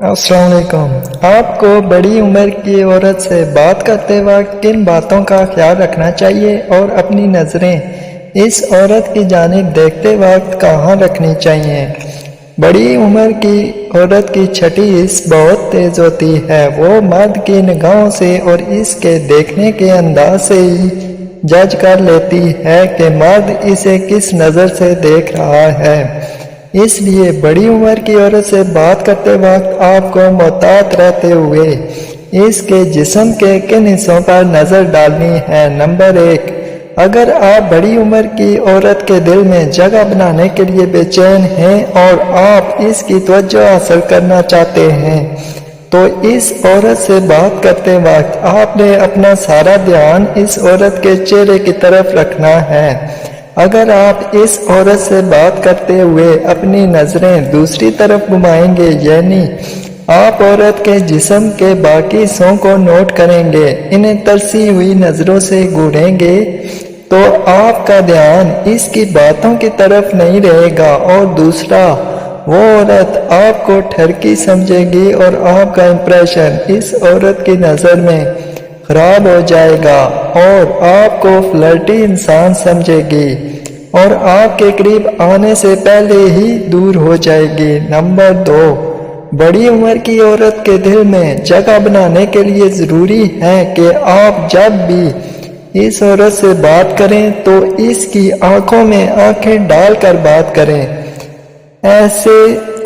अस्सलाम वालेकुम। आपको बड़ी उम्र की औरत से बात करते वक्त किन बातों का ख्याल रखना चाहिए और अपनी नज़रें इस औरत की जानिब देखते वक्त कहाँ रखनी चाहिए? बड़ी उम्र की औरत की छठी हिस्स बहुत तेज़ होती है। वो मर्द की निगाहों से और इसके देखने के अंदाज से ही जज कर लेती है कि मर्द इसे किस नज़र से देख रहा है। इसलिए बड़ी उम्र की औरत से बात करते वक्त आपको मोहतात रहते हुए इसके जिस्म के किन हिस्सों पर नज़र डालनी है। नंबर 1, अगर आप बड़ी उम्र की औरत के दिल में जगह बनाने के लिए बेचैन हैं और आप इसकी तवज्जो हासिल करना चाहते हैं तो इस औरत से बात करते वक्त आपने अपना सारा ध्यान इस औरत के चेहरे की तरफ रखना है। अगर आप इस औरत से बात करते हुए अपनी नज़रें दूसरी तरफ घुमाएंगे, यानी आप औरत के जिस्म के बाकी हिस्सों को नोट करेंगे, इन्हें तरसी हुई नज़रों से घूरेंगे, तो आपका ध्यान इसकी बातों की तरफ नहीं रहेगा और दूसरा, वो औरत आपको ठरकी समझेगी और आपका इंप्रेशन इस औरत की नज़र में खराब हो जाएगा और आपको फ्लर्टी इंसान समझेगी और आपके करीब आने से पहले ही दूर हो जाएगी। नंबर 2, बड़ी उम्र की औरत के दिल में जगह बनाने के लिए ज़रूरी है कि आप जब भी इस औरत से बात करें तो इसकी आंखों में आंखें डालकर बात करें। ऐसे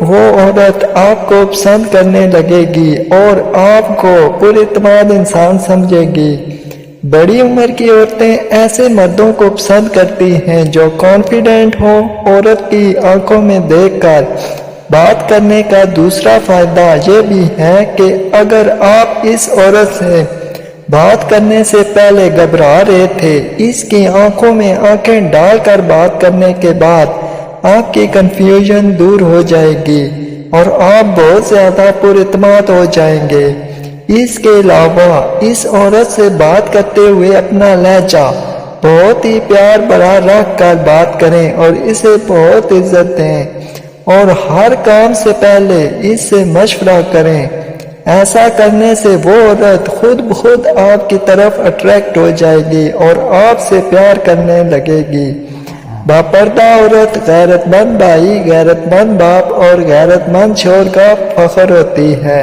वो औरत आपको पसंद करने लगेगी और आपको पुरइत्माद इंसान समझेगी। बड़ी उम्र की औरतें ऐसे मर्दों को पसंद करती हैं जो कॉन्फिडेंट हो। औरत की आंखों में देखकर बात करने का दूसरा फायदा ये भी है कि अगर आप इस औरत से बात करने से पहले घबरा रहे थे, इसकी आंखों में आंखें डालकर बात करने के बाद आपकी कंफ्यूजन दूर हो जाएगी और आप बहुत ज़्यादा पुरइत्माद हो जाएंगे। इसके अलावा इस औरत से बात करते हुए अपना लहजा बहुत ही प्यार भरा रख कर बात करें और इसे बहुत इज्जत दें और हर काम से पहले इससे मशवरा करें। ऐसा करने से वो औरत खुद ब खुद आपकी तरफ अट्रैक्ट हो जाएगी और आपसे प्यार करने लगेगी। बापर्दा औरत गैरतमंद भाई, गैरतमंद बाप और गैरतमंद शोहर का फख्र होती है।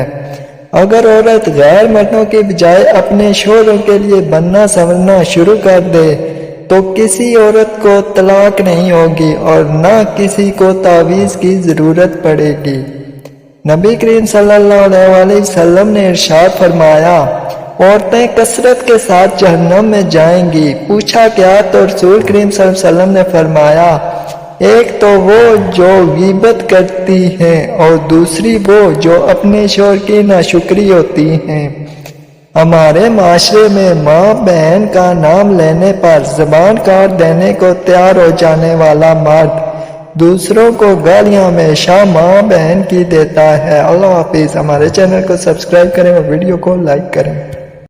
अगर औरत गैर मर्दों के बजाय अपने शोहरों के लिए बनना समझना शुरू कर दे तो किसी औरत को तलाक नहीं होगी और न किसी को तावीज़ की ज़रूरत पड़ेगी। नबी करीम सल्लल्लाहु अलैहि वसल्लम ने इरशाद फरमाया, औरतें कसरत के साथ जहन्नम में जाएंगी। पूछा क्या? तो रसूल करीम सल्लल्लाहु अलैहि वसल्लम ने फरमाया, एक तो वो जो गीबत करती हैं और दूसरी वो जो अपने शोहर की नाशुक्री होती हैं। हमारे माशरे में माँ बहन का नाम लेने पर ज़बान काट देने को तैयार हो जाने वाला मर्द दूसरों को गालियाँ हमेशा माँ बहन की देता है। अल्लाह हाफिज़। हमारे चैनल को सब्सक्राइब करें और वीडियो को लाइक करें।